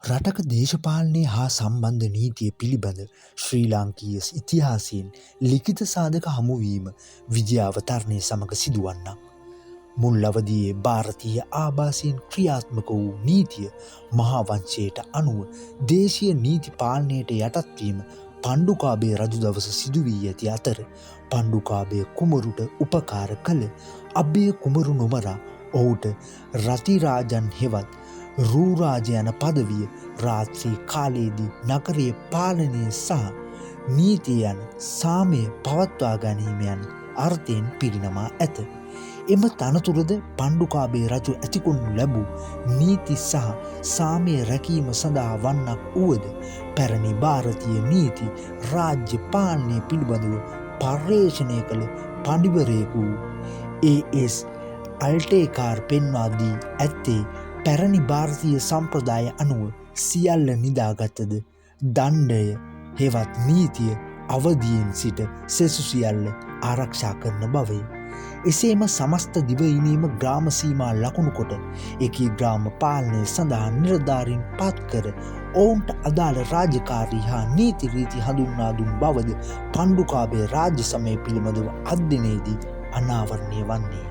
රටක දේශපාලනය හා සම්බන්ධ නීතිය පිළිබඳ ශ්‍රී ලාංකීය ඉතිහාසයෙන් ලිඛිත සාධක හමුවීම විජයාවතරණය සමඟ සිදුවන්නක්. මුල් අවදියේ භාරතීය ආභාසයෙන් ක්‍රියාත්මක වූ නීතිය මහාවංශයට අනුව දේශීය නීති පාලනයට යටත්වීම පණ්ඩුකාභය රජු දවස සිදුවී ඇති අතර පණ්ඩුකාභය කුමරුට උපකාර කළ අභය කුමරු නොමරා ඔහුට රතිරාජන් හෙවත් රූරාජ යන පදවිය රාත්‍රී කාලයේදී නගරයේ පාලනය සහ නීතිය යන සාමය පවත්වා ගැනීම යන අර්ථයෙන් පිරිනමා ඇත. එම තනතුරද පණ්ඩුකාභය රජු ඇතිකොනු ලැබූ නීති සහ සාමය රැකීම සඳහා වන්නක් වුවද පැරණි භාරතීය නීති රාජ්‍ය පාලනය පිළිබඳව පර්යේෂණය කළ පඬිවරයෙකු ඒ.එස්. අල්ටේකාර් පෙන්වා දී ඇත්තේ පැරණි භාරතීය සම්ප්‍රදාය අනුව සියල්ල නිදාගත්තද දණ්ඩය හෙවත් නීතිය අවදියෙන් සිට සෙසු සියල්ල ආරක්ෂා කරන බවය. එසේම සමස්ත දිවයිනීම ග්‍රාම සීමා ලකුණු කොට එකී ග්‍රාම පාලනය සඳහා නිලධාරීන් පත් කර ඔවුන්ට අදාළ රාජකාරී හා නීති රීති හඳුන්වා දුන් බවද පණ්ඩුකාභය රාජ්‍ය සමය පිළිබඳව අධ්‍යයනයේදී අනාවරණය වන්නේ.